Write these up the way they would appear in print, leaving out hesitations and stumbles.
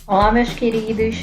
Olá, meus queridos.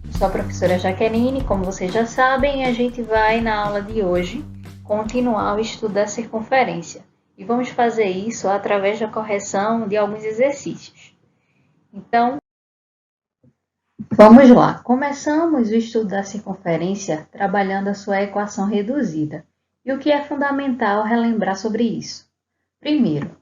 Eu sou a professora Jaqueline. Como vocês já sabem, a gente vai, na aula de hoje, continuar o estudo da circunferência. E vamos fazer isso através da correção de alguns exercícios. Então, vamos lá. Começamos o estudo da circunferência trabalhando a sua equação reduzida. E o que é fundamental relembrar sobre isso? Primeiro,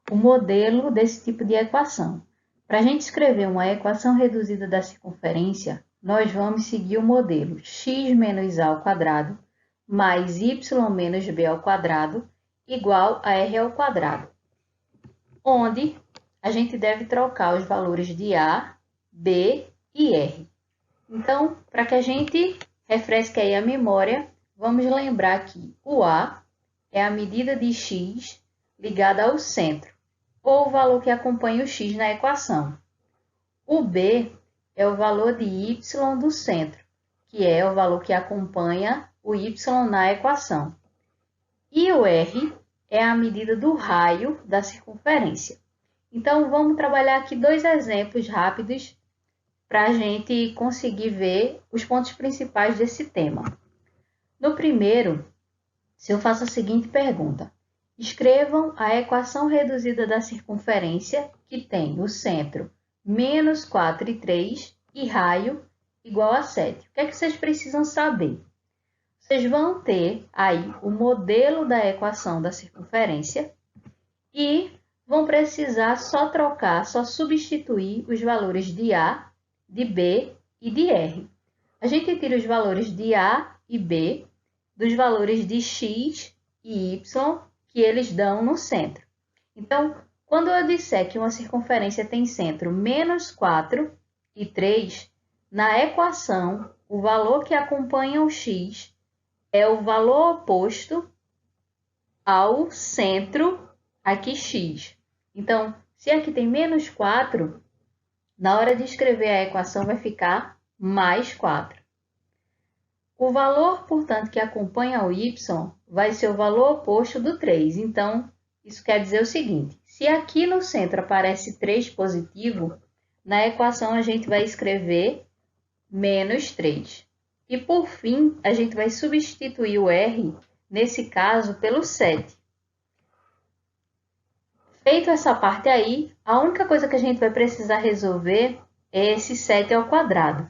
o modelo desse tipo de equação. Para a gente escrever uma equação reduzida da circunferência, nós vamos seguir o modelo x menos a ao quadrado mais y menos b ao quadrado igual a r ao quadrado, onde a gente deve trocar os valores de a, b e r. Então, para que a gente refresque aí a memória, vamos lembrar que o a é a medida de x ligada ao centro, ou o valor que acompanha o x na equação. O b é o valor de y do centro, que é o valor que acompanha o y na equação. E o r é a medida do raio da circunferência. Então, vamos trabalhar aqui dois exemplos rápidos para a gente conseguir ver os pontos principais desse tema. No primeiro, se eu faço a seguinte pergunta: escrevam a equação reduzida da circunferência, que tem o centro menos 4 e 3 e raio igual a 7. O que é que vocês precisam saber? Vocês vão ter aí o modelo da equação da circunferência e vão precisar só trocar, só substituir os valores de A, de B e de R. A gente tira os valores de A e B dos valores de X e Y que eles dão no centro. Então, quando eu disser que uma circunferência tem centro menos 4 e 3, na equação, o valor que acompanha o x é o valor oposto ao centro aqui x. Então, se aqui tem menos 4, na hora de escrever a equação vai ficar mais 4. O valor, portanto, que acompanha o y vai ser o valor oposto do 3. Então, isso quer dizer o seguinte: se aqui no centro aparece 3 positivo, na equação a gente vai escrever menos 3. E, por fim, a gente vai substituir o r, nesse caso, pelo 7. Feito essa parte aí, a única coisa que a gente vai precisar resolver é esse 7 ao quadrado.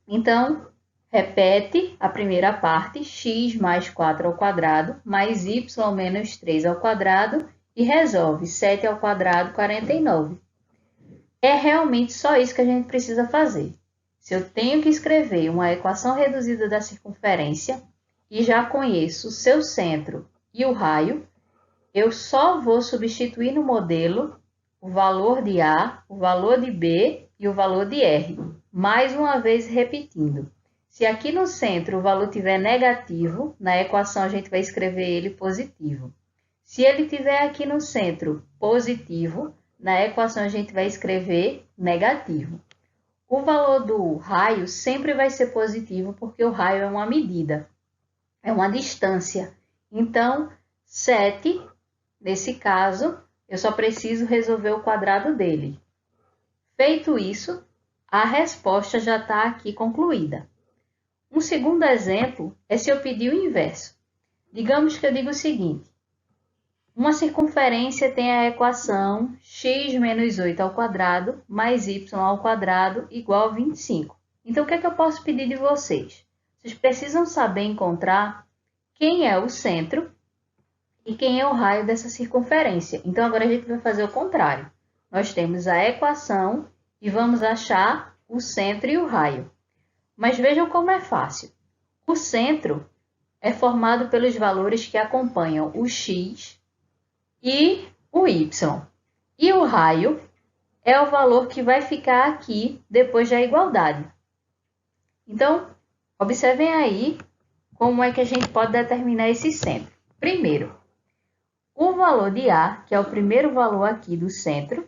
Então, repete a primeira parte, x mais 4 ao quadrado, mais y menos 3 ao quadrado, e resolve 7 ao quadrado, 49. É realmente só isso que a gente precisa fazer. Se eu tenho que escrever uma equação reduzida da circunferência e já conheço o seu centro e o raio, eu só vou substituir no modelo o valor de A, o valor de B e o valor de R. Mais uma vez repetindo. Se aqui no centro o valor tiver negativo, na equação a gente vai escrever ele positivo. Se ele tiver aqui no centro positivo, na equação a gente vai escrever negativo. O valor do raio sempre vai ser positivo, porque o raio é uma medida, é uma distância. Então, 7, nesse caso, eu só preciso resolver o quadrado dele. Feito isso, a resposta já está aqui concluída. Um segundo exemplo é se eu pedir o inverso. Digamos que eu digo o seguinte: uma circunferência tem a equação x menos 8 ao quadrado mais y ao quadrado igual a 25. Então, o que é que eu posso pedir de vocês? Vocês precisam saber encontrar quem é o centro e quem é o raio dessa circunferência. Então, agora a gente vai fazer o contrário. Nós temos a equação e vamos achar o centro e o raio. Mas vejam como é fácil. O centro é formado pelos valores que acompanham o x e o y. E o raio é o valor que vai ficar aqui depois da igualdade. Então, observem aí como é que a gente pode determinar esse centro. Primeiro, o valor de A, que é o primeiro valor aqui do centro,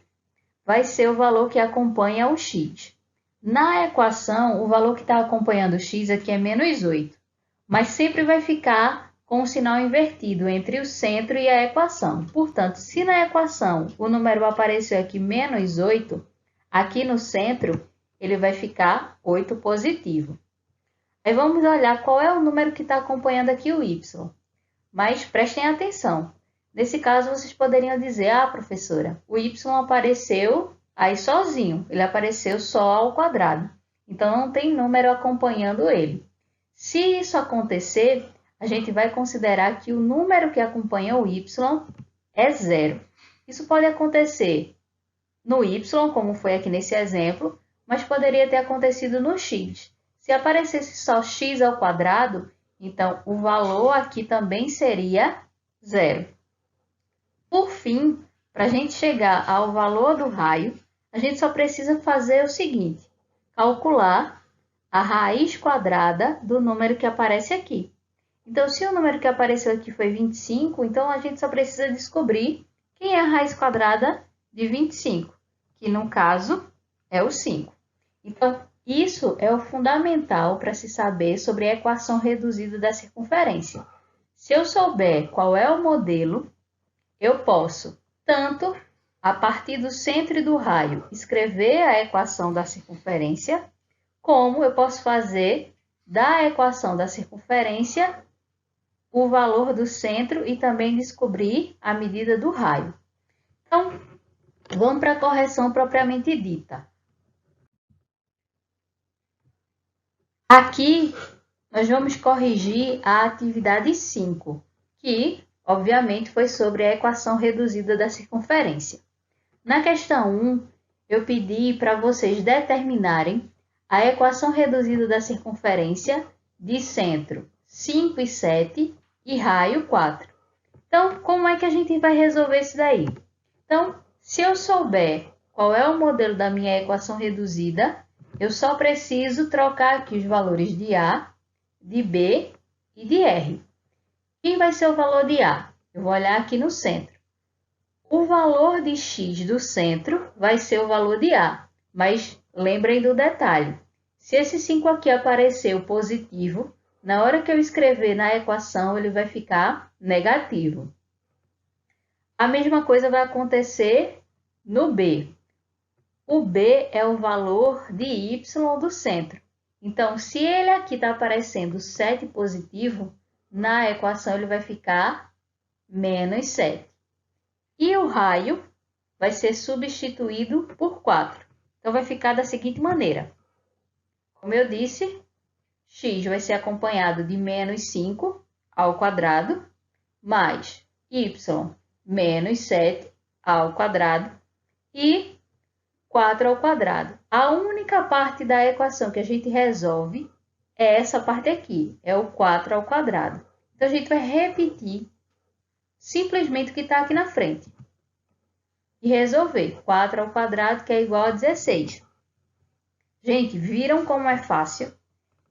vai ser o valor que acompanha o x. Na equação, o valor que está acompanhando o x aqui é menos 8, mas sempre vai ficar com o sinal invertido entre o centro e a equação. Portanto, se na equação o número apareceu aqui menos 8, aqui no centro ele vai ficar 8 positivo. Aí vamos olhar qual é o número que está acompanhando aqui o y. Mas prestem atenção. Nesse caso, vocês poderiam dizer, ah, professora, o y apareceu aí sozinho, ele apareceu só ao quadrado. Então, não tem número acompanhando ele. Se isso acontecer, a gente vai considerar que o número que acompanha o y é 0. Isso pode acontecer no y, como foi aqui nesse exemplo, mas poderia ter acontecido no x. Se aparecesse só x ao quadrado, então o valor aqui também seria 0. Por fim, para a gente chegar ao valor do raio, a gente só precisa fazer o seguinte, calcular a raiz quadrada do número que aparece aqui. Então, se o número que apareceu aqui foi 25, então a gente só precisa descobrir quem é a raiz quadrada de 25, que no caso é o 5. Então, isso é o fundamental para se saber sobre a equação reduzida da circunferência. Se eu souber qual é o modelo, eu posso, tanto a partir do centro e do raio, escrever a equação da circunferência, como eu posso fazer da equação da circunferência o valor do centro e também descobrir a medida do raio. Então, vamos para a correção propriamente dita. Aqui, nós vamos corrigir a atividade 5, que, obviamente, foi sobre a equação reduzida da circunferência. Na questão 1, eu pedi para vocês determinarem a equação reduzida da circunferência de centro 5 e 7 e raio 4. Então, como é que a gente vai resolver isso daí? Então, se eu souber qual é o modelo da minha equação reduzida, eu só preciso trocar aqui os valores de A, de B e de R. Quem vai ser o valor de A? Eu vou olhar aqui no centro. O valor de x do centro vai ser o valor de A, mas lembrem do detalhe. Se esse 5 aqui apareceu positivo, na hora que eu escrever na equação, ele vai ficar negativo. A mesma coisa vai acontecer no B. O B é o valor de y do centro. Então, se ele aqui está aparecendo 7 positivo, na equação ele vai ficar menos 7. E o raio vai ser substituído por 4. Então, vai ficar da seguinte maneira. Como eu disse, x vai ser acompanhado de menos 5 ao quadrado, mais y menos 7 ao quadrado e 4 ao quadrado. A única parte da equação que a gente resolve é essa parte aqui, é o 4 ao quadrado. Então, a gente vai repetir simplesmente o que está aqui na frente. E resolver 4 ao quadrado, que é igual a 16. Gente, viram como é fácil?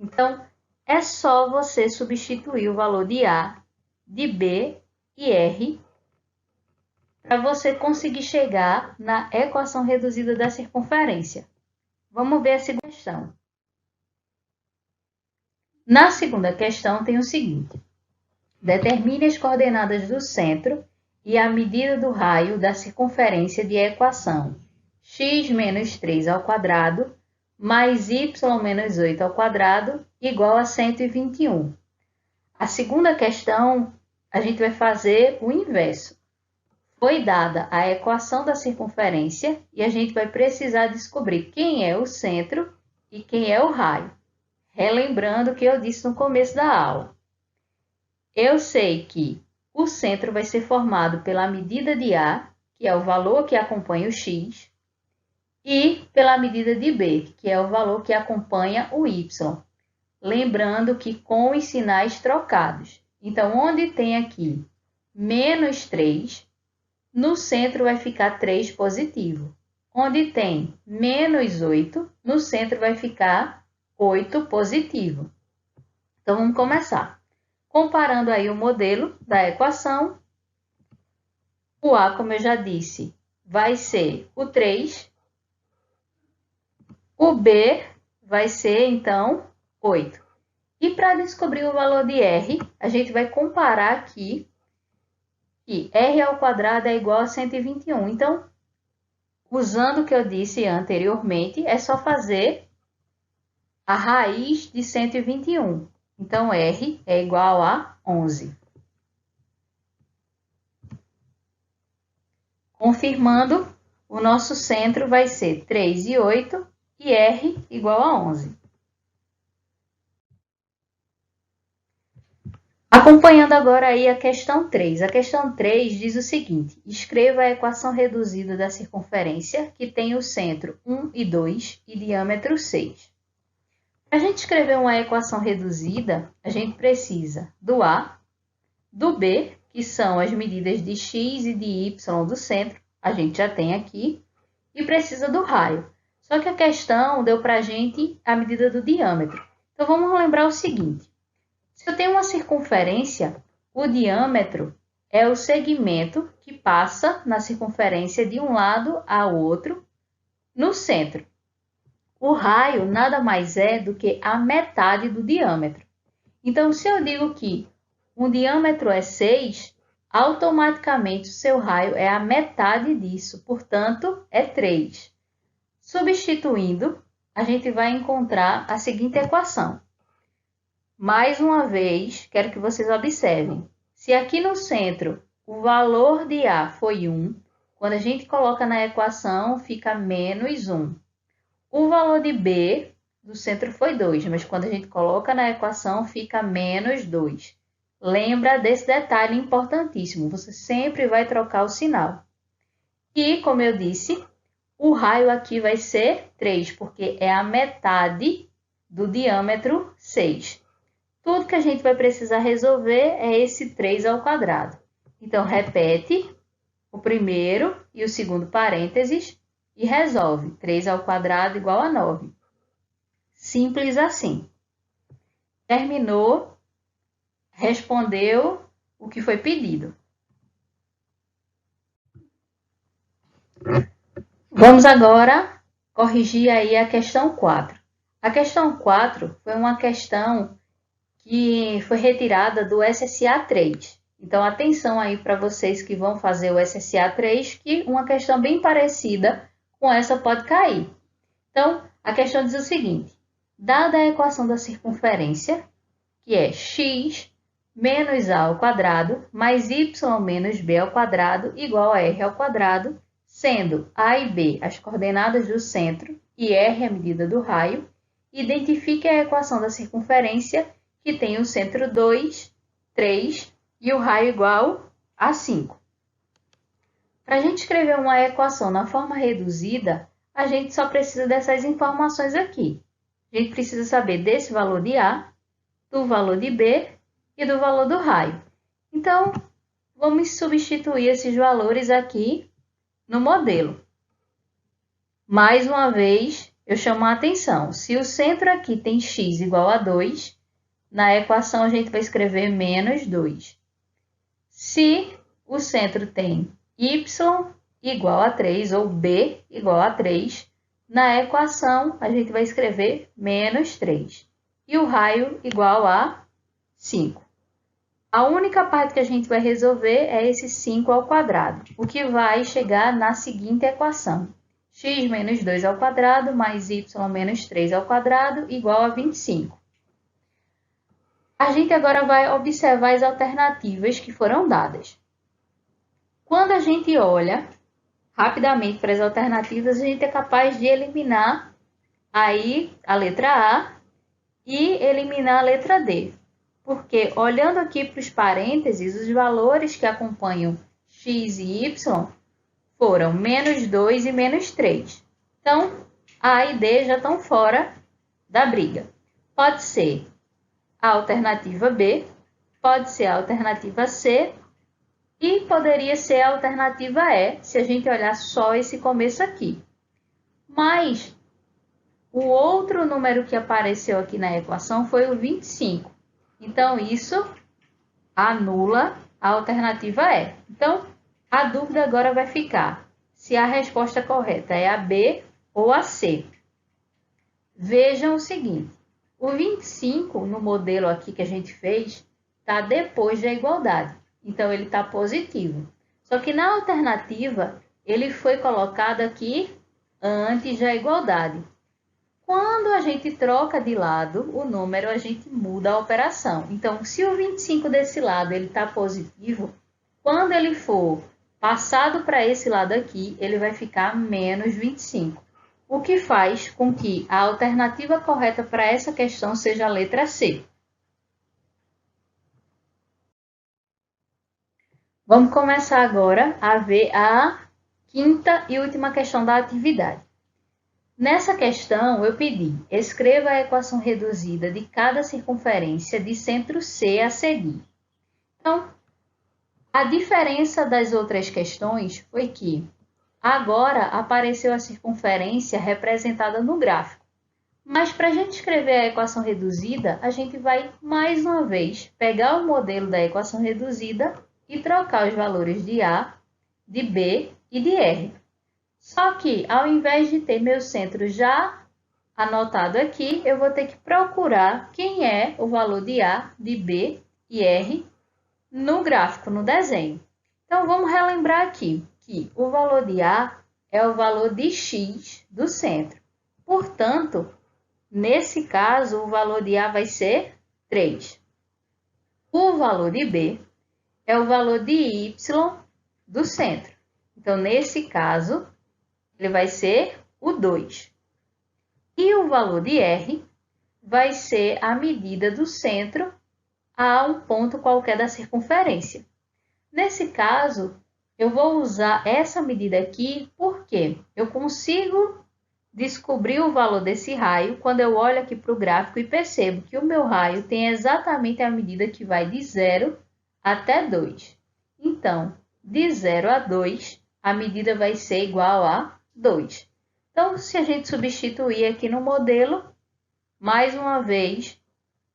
Então, é só você substituir o valor de A, de B e R para você conseguir chegar na equação reduzida da circunferência. Vamos ver a segunda questão. Na segunda questão tem o seguinte. Determine as coordenadas do centro e a medida do raio da circunferência de equação x menos 3 ao quadrado mais y menos 8 ao quadrado igual a 121. A segunda questão, a gente vai fazer o inverso. Foi dada a equação da circunferência e a gente vai precisar descobrir quem é o centro e quem é o raio. Relembrando o que eu disse no começo da aula. Eu sei que o centro vai ser formado pela medida de A, que é o valor que acompanha o x, e pela medida de B, que é o valor que acompanha o y. Lembrando que com os sinais trocados. Então, onde tem aqui menos 3, no centro vai ficar 3 positivo. Onde tem menos 8, no centro vai ficar 8 positivo. Então, vamos começar. Comparando aí o modelo da equação, o A, como eu já disse, vai ser o 3. O B vai ser, então, 8. E para descobrir o valor de R, a gente vai comparar aqui que R ao quadrado é igual a 121. Então, usando o que eu disse anteriormente, é só fazer a raiz de 121. Então, R é igual a 11. Confirmando, o nosso centro vai ser 3 e 8 e R igual a 11. Acompanhando agora aí a questão 3. A questão 3 diz o seguinte: escreva a equação reduzida da circunferência que tem o centro 1 e 2 e diâmetro 6. Para a gente escrever uma equação reduzida, a gente precisa do A, do B, que são as medidas de x e de y do centro, a gente já tem aqui, e precisa do raio. Só que a questão deu para a gente a medida do diâmetro. Então, vamos lembrar o seguinte. Se eu tenho uma circunferência, o diâmetro é o segmento que passa na circunferência de um lado ao outro no centro. O raio nada mais é do que a metade do diâmetro. Então, se eu digo que um diâmetro é 6, automaticamente o seu raio é a metade disso, portanto, é 3. Substituindo, a gente vai encontrar a seguinte equação. Mais uma vez, quero que vocês observem. Se aqui no centro o valor de A foi 1, quando a gente coloca na equação, fica menos 1. O valor de B do centro foi 2, mas quando a gente coloca na equação, fica menos 2. Lembra desse detalhe importantíssimo, você sempre vai trocar o sinal. E, como eu disse, o raio aqui vai ser 3, porque é a metade do diâmetro 6. Tudo que a gente vai precisar resolver é esse 3 ao quadrado. Então, repete o primeiro e o segundo parênteses e resolve. 3 ao quadrado igual a 9. Simples assim. Terminou, respondeu o que foi pedido. Vamos agora corrigir aí a questão 4. A questão 4 foi uma questão que foi retirada do SSA 3. Então, atenção aí para vocês que vão fazer o SSA 3, que uma questão bem parecida com essa pode cair. Então, a questão diz o seguinte: dada a equação da circunferência, que é x menos a ao quadrado mais y menos b ao quadrado igual a r ao quadrado, sendo a e b as coordenadas do centro e r a medida do raio, identifique a equação da circunferência que tem o centro 2, 3 e o raio igual a 5. Para a gente escrever uma equação na forma reduzida, a gente só precisa dessas informações aqui. A gente precisa saber desse valor de A, do valor de B e do valor do raio. Então, vamos substituir esses valores aqui no modelo. Mais uma vez, eu chamo a atenção. Se o centro aqui tem x igual a 2, na equação, a gente vai escrever menos 2. Se o centro tem y igual a 3 ou b igual a 3, na equação, a gente vai escrever menos 3. E o raio igual a 5. A única parte que a gente vai resolver é esse 5 ao quadrado, o que vai chegar na seguinte equação. X menos 2 ao quadrado mais y menos 3 ao quadrado igual a 25. A gente agora vai observar as alternativas que foram dadas. Quando a gente olha rapidamente para as alternativas, a gente é capaz de eliminar aí a letra A e eliminar a letra D. Porque olhando aqui para os parênteses, os valores que acompanham x e y foram menos 2 e menos 3. Então, A e D já estão fora da briga. Pode ser a alternativa B, pode ser a alternativa C e poderia ser a alternativa E, se a gente olhar só esse começo aqui. Mas o outro número que apareceu aqui na equação foi o 25. Então, isso anula a alternativa E. Então, a dúvida agora vai ficar se a resposta correta é a B ou a C. Vejam o seguinte. O 25, no modelo aqui que a gente fez, está depois da igualdade. Então, ele está positivo. Só que na alternativa, ele foi colocado aqui antes da igualdade. Quando a gente troca de lado o número, a gente muda a operação. Então, se o 25 desse lado está positivo, quando ele for passado para esse lado aqui, ele vai ficar menos 25. O que faz com que a alternativa correta para essa questão seja a letra C. Vamos começar agora a ver a quinta e última questão da atividade. Nessa questão, eu pedi, escreva a equação reduzida de cada circunferência de centro C a seguir. Então, a diferença das outras questões foi que agora apareceu a circunferência representada no gráfico. Mas para a gente escrever a equação reduzida, a gente vai, mais uma vez, pegar o modelo da equação reduzida e trocar os valores de A, de B e de R. Só que, ao invés de ter meu centro já anotado aqui, eu vou ter que procurar quem é o valor de A, de B e R no gráfico, no desenho. Então, vamos relembrar aqui que o valor de A é o valor de X do centro. Portanto, nesse caso, o valor de A vai ser 3. O valor de B é o valor de Y do centro. Então, nesse caso, ele vai ser o 2. E o valor de R vai ser a medida do centro a um ponto qualquer da circunferência. Nesse caso, eu vou usar essa medida aqui porque eu consigo descobrir o valor desse raio quando eu olho aqui para o gráfico e percebo que o meu raio tem exatamente a medida que vai de 0 até 2. Então, de 0 a 2, a medida vai ser igual a 2. Então, se a gente substituir aqui no modelo, mais uma vez,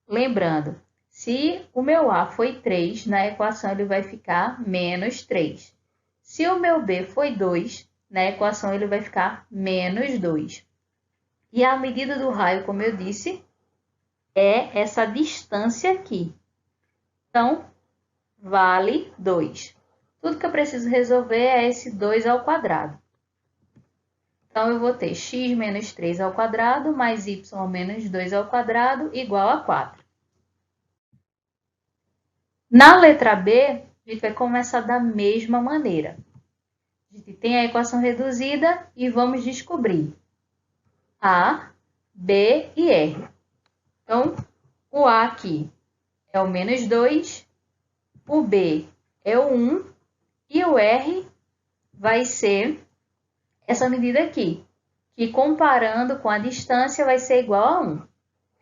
lembrando, se o meu A foi 3, na equação ele vai ficar menos 3. Se o meu B foi 2, na equação ele vai ficar menos 2. E a medida do raio, como eu disse, é essa distância aqui. Então, vale 2. Tudo que eu preciso resolver é esse 2 ao quadrado. Então, eu vou ter x menos 3 ao quadrado mais y menos 2 ao quadrado igual a 4. Na letra B, a gente vai começar da mesma maneira. A gente tem a equação reduzida e vamos descobrir A, B e R. Então, o A aqui é o menos 2, o B é o 1 e o R vai ser essa medida aqui, que comparando com a distância vai ser igual a 1.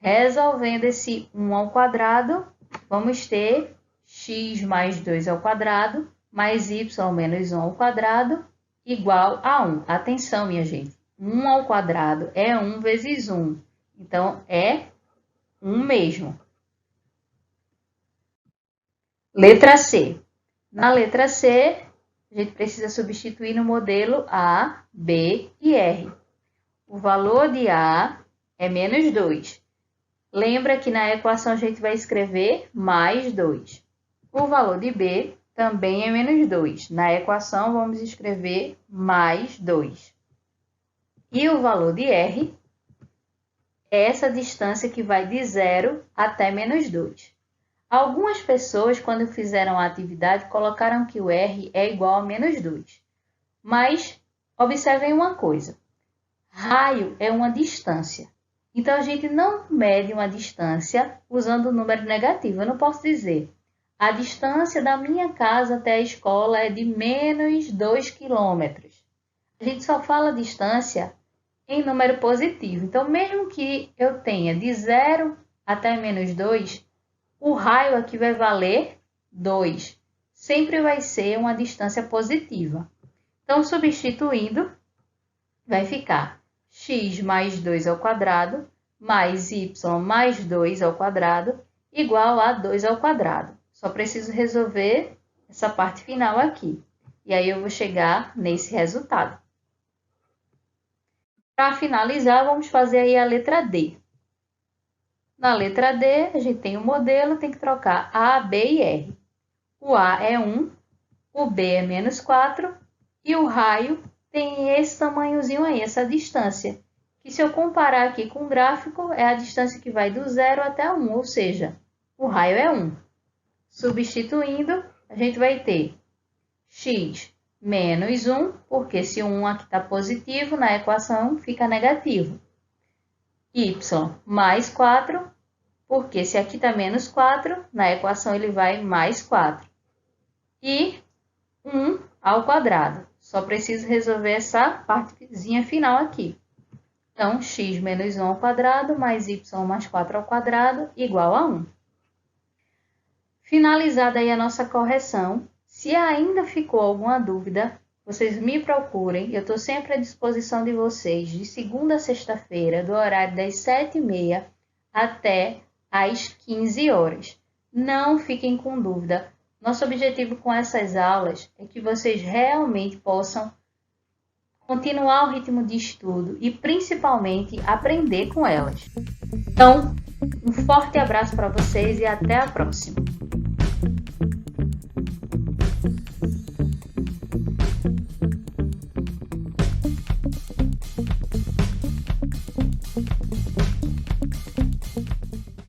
Resolvendo esse 1 ao quadrado, vamos ter x mais 2 ao quadrado mais y menos 1 ao quadrado igual a 1. Atenção, minha gente. 1 ao quadrado é 1 vezes 1. Então, é 1 mesmo. Letra C. Na letra C, a gente precisa substituir no modelo A, B e R. O valor de A é menos 2. Lembra que na equação a gente vai escrever mais 2. O valor de B também é menos 2. Na equação vamos escrever mais 2. E o valor de R é essa distância que vai de 0 até menos 2. Algumas pessoas, quando fizeram a atividade, colocaram que o R é igual a menos 2. Mas, observem uma coisa. Raio é uma distância. Então, a gente não mede uma distância usando o número negativo. Eu não posso dizer, a distância da minha casa até a escola é de menos 2 quilômetros. A gente só fala distância em número positivo. Então, mesmo que eu tenha de 0 até menos 2, o raio aqui vai valer 2. Sempre vai ser uma distância positiva. Então, substituindo, vai ficar x mais 2 ao quadrado mais y mais 2 ao quadrado igual a 2 ao quadrado. Só preciso resolver essa parte final aqui. E aí eu vou chegar nesse resultado. Para finalizar, vamos fazer aí a letra D. Na letra D, a gente tem o modelo, tem que trocar A, B e R. O A é 1, o B é menos 4 e o raio tem esse tamanhozinho aí, essa distância, que se eu comparar aqui com o gráfico, é a distância que vai do 0 até 1, ou seja, o raio é 1. Substituindo, a gente vai ter x menos 1, porque se o 1 aqui está positivo, na equação fica negativo. Y mais 4, porque se aqui está menos 4, na equação ele vai mais 4. E 1 ao quadrado. Só preciso resolver essa partezinha final aqui. Então, x menos 1 ao quadrado mais y mais 4 ao quadrado igual a 1. Finalizada aí a nossa correção, se ainda ficou alguma dúvida, vocês me procurem. Eu estou sempre à disposição de vocês, de segunda a sexta-feira, do horário das 7h30 até às 15 horas. Não fiquem com dúvida. Nosso objetivo com essas aulas é que vocês realmente possam continuar o ritmo de estudo e, principalmente, aprender com elas. Então, um forte abraço para vocês e até a próxima!